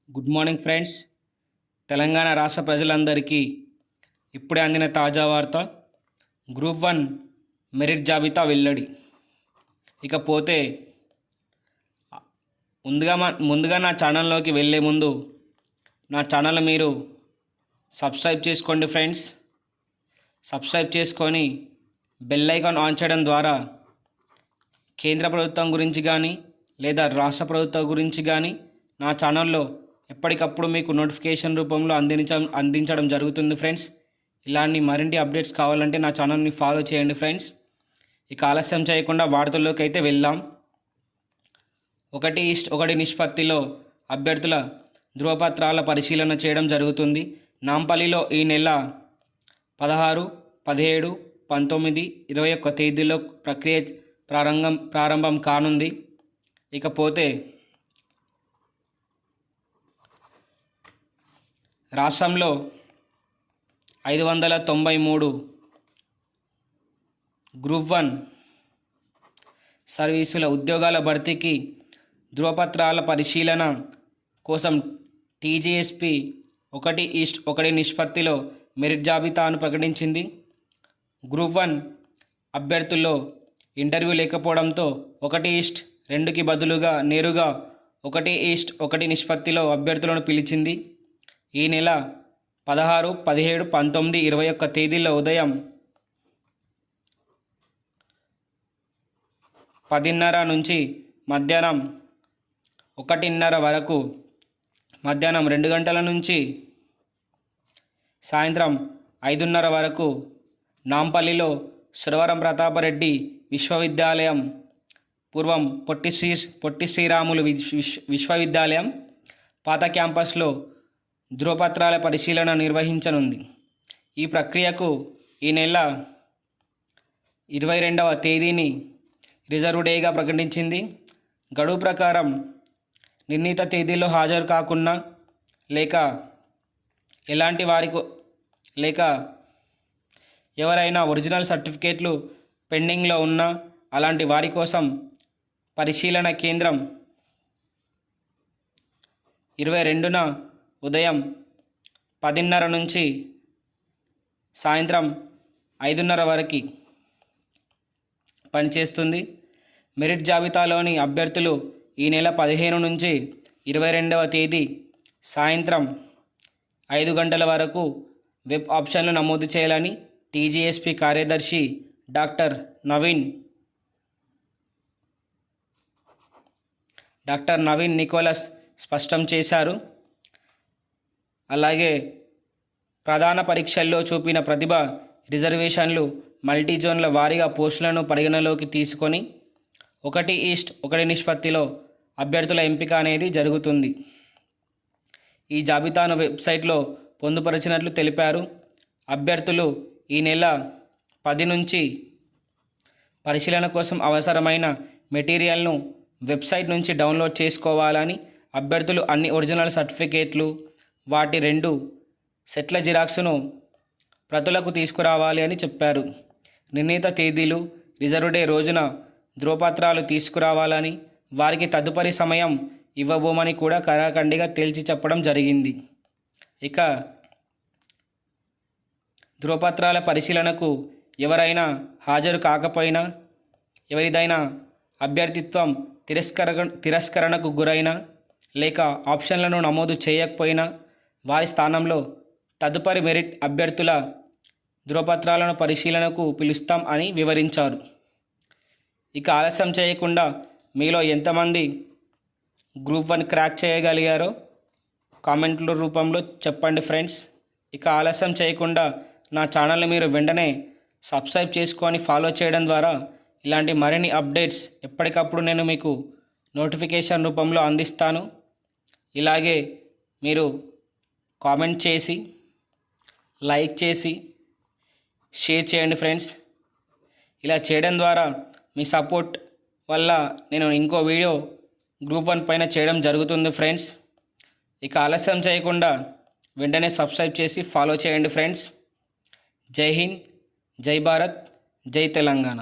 Good morning friends. Telangana రాష్ట్ర ప్రజలందరికీ ఇప్పుడే అందిన తాజా వార్త. గ్రూప్ 1 మెరిట్ జాబితా వెల్లడి. ఇకపోతే ముందుగా నా ఛానల్లోకి వెళ్ళే ముందు నా ఛానల్ మీరు సబ్స్క్రైబ్ చేసుకోండి ఫ్రెండ్స్. సబ్స్క్రైబ్ చేసుకొని బెల్ ఐకాన్ ఆన్ చేయడం ద్వారా కేంద్ర ప్రభుత్వం గురించి కానీ లేదా రాష్ట్ర ప్రభుత్వం గురించి కానీ నా ఛానల్లో ఎప్పటికప్పుడు మీకు నోటిఫికేషన్ రూపంలో అందించడం జరుగుతుంది ఫ్రెండ్స్. ఇలాంటి మరిన్ని అప్డేట్స్ కావాలంటే నా ఛానల్ని ఫాలో చేయండి ఫ్రెండ్స్. ఇక ఆలస్యం చేయకుండా వార్తల్లోకి అయితే వెళ్దాం. 1:1 నిష్పత్తిలో అభ్యర్థుల ధృవపత్రాల పరిశీలన చేయడం జరుగుతుంది. నాంపల్లిలో ఈ నెల 16, 17, 19, 21 తేదీల్లో ప్రక్రియ ప్రారంభం కానుంది. ఇకపోతే రాష్ట్రంలో 593 గ్రూప్ 1 సర్వీసుల ఉద్యోగాల భర్తీకి ధృవపత్రాల పరిశీలన కోసం టీజీఎస్పీ 1:1 నిష్పత్తిలో మెరిట్ జాబితాను ప్రకటించింది. గ్రూప్ 1 అభ్యర్థుల్లో ఇంటర్వ్యూ లేకపోవడంతో 1:2కి బదులుగా నేరుగా 1:1 నిష్పత్తిలో అభ్యర్థులను పిలిచింది. ఈ నెల 16, 17, 19, 21 తేదీల్లో ఉదయం 10:30 నుంచి మధ్యాహ్నం 1:30 వరకు, మధ్యాహ్నం 2 గంటల నుంచి సాయంత్రం 5:30 వరకు నాంపల్లిలో సురవరం ప్రతాపరెడ్డి విశ్వవిద్యాలయం, పూర్వం పొట్టి శ్రీరాములు విశ్వవిద్యాలయం పాత క్యాంపస్లో ధృవపత్రాల పరిశీలన నిర్వహించనుంది. ఈ ప్రక్రియకు ఈ నెల 22వ తేదీని రిజర్వ్ డేగా ప్రకటించింది. గడువు ప్రకారం నిర్ణీత తేదీలో హాజరు కాకున్నా లేక ఎవరైనా ఒరిజినల్ సర్టిఫికేట్లు పెండింగ్లో ఉన్నా అలాంటి వారి కోసం పరిశీలన కేంద్రం 22న ఉదయం 10:30 నుంచి సాయంత్రం 5:30 వరకు పనిచేస్తుంది. మెరిట్ జాబితాలోని అభ్యర్థులు ఈ నెల 15 నుంచి 22వ తేదీ సాయంత్రం 5 గంటల వరకు వెబ్ ఆప్షన్లు నమోదు చేయాలని టీజీఎస్పీ కార్యదర్శి డాక్టర్ నవీన్ నికోలస్ స్పష్టం చేశారు. అలాగే ప్రధాన పరీక్షల్లో చూపిన ప్రతిభ, రిజర్వేషన్లు, మల్టీజోన్ల వారీగా పోస్టులను పరిగణలోకి తీసుకొని 1:1 నిష్పత్తిలో అభ్యర్థుల ఎంపిక అనేది జరుగుతుంది. ఈ జాబితాను వెబ్సైట్లో పొందుపరిచినట్లు తెలిపారు. అభ్యర్థులు ఈ నెల 10 నుంచి పరిశీలన కోసం అవసరమైన మెటీరియల్ను వెబ్సైట్ నుంచి డౌన్లోడ్ చేసుకోవాలని, అభ్యర్థులు అన్ని ఒరిజినల్ సర్టిఫికేట్లు, వాటి 2 సెట్ల జిరాక్స్ను ప్రతులకు తీసుకురావాలి అని చెప్పారు. నిర్ణీత తేదీలు, రిజర్వ్ డే రోజున ధృవపత్రాలు తీసుకురావాలని, వారికి తదుపరి సమయం ఇవ్వబోమని కూడా కరాఖండిగా తేల్చి చెప్పడం జరిగింది. ఇక ధృవపత్రాల పరిశీలనకు ఎవరైనా హాజరు కాకపోయినా, ఎవరిదైనా అభ్యర్థిత్వం తిరస్కరణకు గురైనా లేక ఆప్షన్లను నమోదు చేయకపోయినా వారి స్థానంలో తదుపరి మెరిట్ అభ్యర్థుల ధృవపత్రాలను పరిశీలనకు పిలుస్తాం అని వివరించారు. ఇక ఆలస్యం చేయకుండా మీలో ఎంతమంది గ్రూప్ 1 క్రాక్ చేయగలిగారో కామెంట్ల రూపంలో చెప్పండి ఫ్రెండ్స్. ఇక ఆలస్యం చేయకుండా నా ఛానల్ని మీరు వెంటనే సబ్స్క్రైబ్ చేసుకొని ఫాలో చేయడం ద్వారా ఇలాంటి మరిన్ని అప్డేట్స్ ఎప్పటికప్పుడు నేను మీకు నోటిఫికేషన్ రూపంలో అందిస్తాను. ఇలాగే మీరు కామెంట్ చేసి, లైక్ చేసి, షేర్ చేయండి ఫ్రెండ్స్. ఇలా చేయడం ద్వారా మీ సపోర్ట్ వల్ల నేను ఇంకో వీడియో గ్రూప్ 1 పైన చేయడం జరుగుతుంది ఫ్రెండ్స్. ఇక ఆలస్యం చేయకుండా వెంటనే సబ్స్క్రైబ్ చేసి ఫాలో చేయండి ఫ్రెండ్స్. జై హింద్, జై భారత్, జై తెలంగాణ.